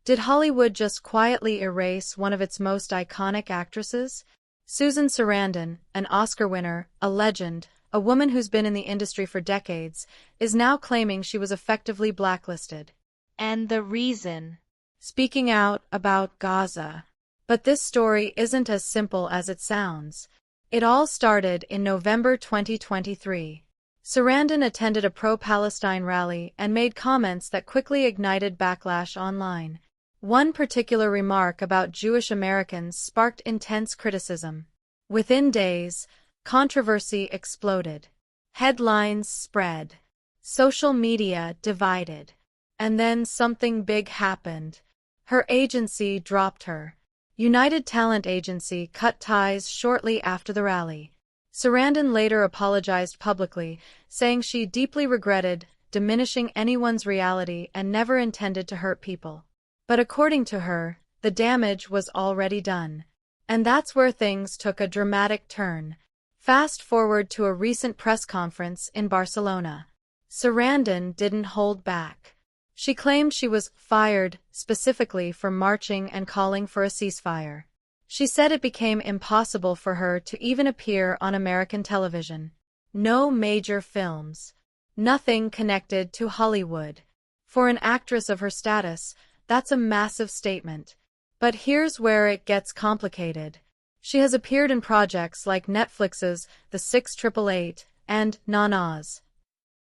Did Hollywood just quietly erase one of its most iconic actresses? Susan Sarandon, an Oscar winner, a legend, a woman who's been in the industry for decades, is now claiming she was effectively blacklisted. And the reason? Speaking out about Gaza. But this story isn't as simple as it sounds. It all started in November 2023. Sarandon attended a pro-Palestine rally and made comments that quickly ignited backlash online. One particular remark about Jewish Americans sparked intense criticism. Within days, controversy exploded. Headlines spread. Social media divided. And then something big happened. Her agency dropped her. United Talent Agency cut ties shortly after the rally. Sarandon later apologized publicly, saying she deeply regretted diminishing anyone's reality and never intended to hurt people. But according to her, the damage was already done. And that's where things took a dramatic turn. Fast forward to a recent press conference in Barcelona. Sarandon didn't hold back. She claimed she was fired specifically for marching and calling for a ceasefire. She said it became impossible for her to even appear on American television. No major films. Nothing connected to Hollywood. For an actress of her status, that's a massive statement. But here's where it gets complicated. She has appeared in projects like Netflix's The 6888 and Nanas.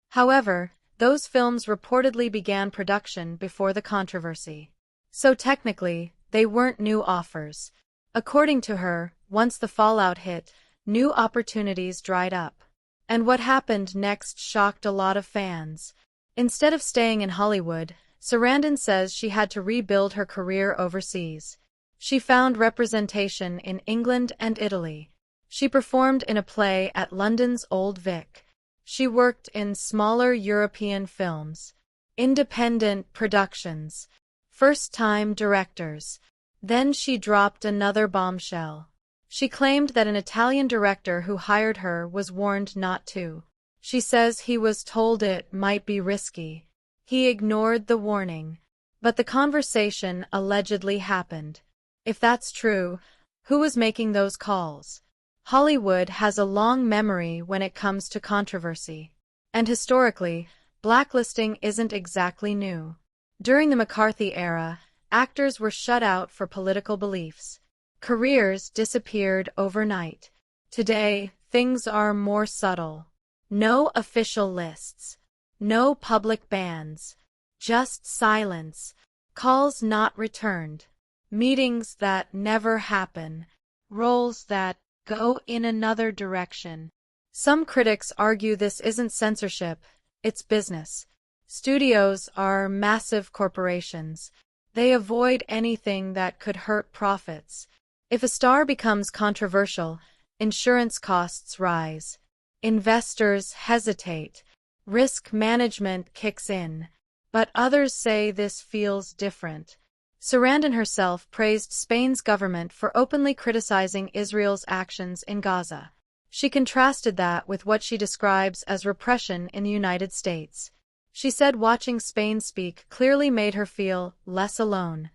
However, those films reportedly began production before the controversy. So technically, they weren't new offers. According to her, once the fallout hit, new opportunities dried up. And what happened next shocked a lot of fans. Instead of staying in Hollywood, Sarandon says she had to rebuild her career overseas. She found representation in England and Italy. She performed in a play at London's Old Vic. She worked in smaller European films, independent productions, first-time directors. Then she dropped another bombshell. She claimed that an Italian director who hired her was warned not to. She says he was told it might be risky. He ignored the warning. But the conversation allegedly happened. If that's true, who was making those calls? Hollywood has a long memory when it comes to controversy. And historically, blacklisting isn't exactly new. During the McCarthy era, actors were shut out for political beliefs. Careers disappeared overnight. Today, things are more subtle. No official lists. No public bans. Just silence. Calls not returned. Meetings that never happen. Roles that go in another direction. Some critics argue this isn't censorship, it's business. Studios are massive corporations. They avoid anything that could hurt profits. If a star becomes controversial, insurance costs rise. Investors hesitate. Risk management kicks in. But others say this feels different. Sarandon herself praised Spain's government for openly criticizing Israel's actions in Gaza. She contrasted that with what she describes as repression in the United States. She said watching Spain speak clearly made her feel less alone.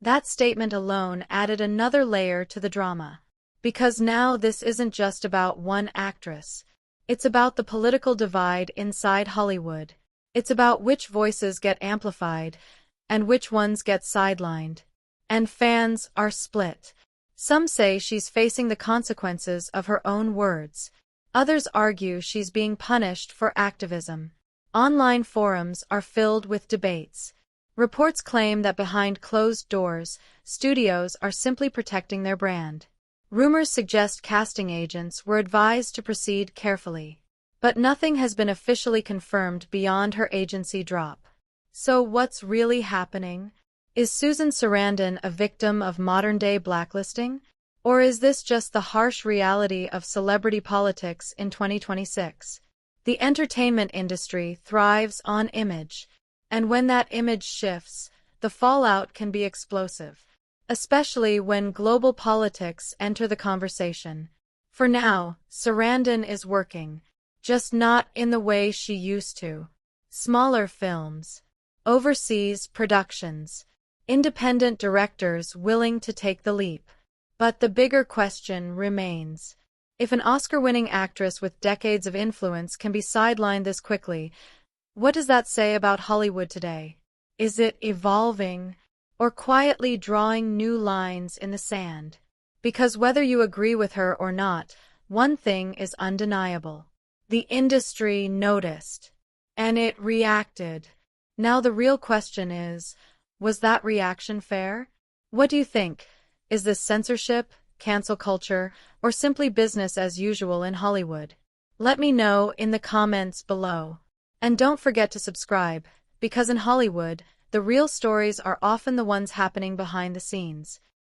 That statement alone added another layer to the drama. Because now this isn't just about one actress. It's about the political divide inside Hollywood. It's about which voices get amplified and which ones get sidelined. And fans are split. Some say she's facing the consequences of her own words. Others argue she's being punished for activism. Online forums are filled with debates. Reports claim that behind closed doors, studios are simply protecting their brand. Rumors suggest casting agents were advised to proceed carefully. But nothing has been officially confirmed beyond her agency drop. So what's really happening? Is Susan Sarandon a victim of modern-day blacklisting? Or is this just the harsh reality of celebrity politics in 2026? The entertainment industry thrives on image, and when that image shifts, the fallout can be explosive, especially when global politics enter the conversation. For now, Sarandon is working, just not in the way she used to. Smaller films, overseas productions, Independent directors willing to take the leap. But the bigger question remains. If an Oscar-winning actress with decades of influence can be sidelined this quickly, what does that say about Hollywood today? Is it evolving or quietly drawing new lines in the sand? Because whether you agree with her or not, one thing is undeniable. The industry noticed, and it reacted. Now the real question is, was that reaction fair? What do you think? Is this censorship, cancel culture, or simply business as usual in Hollywood? Let me know in the comments below. And don't forget to subscribe, because in Hollywood, the real stories are often the ones happening behind the scenes.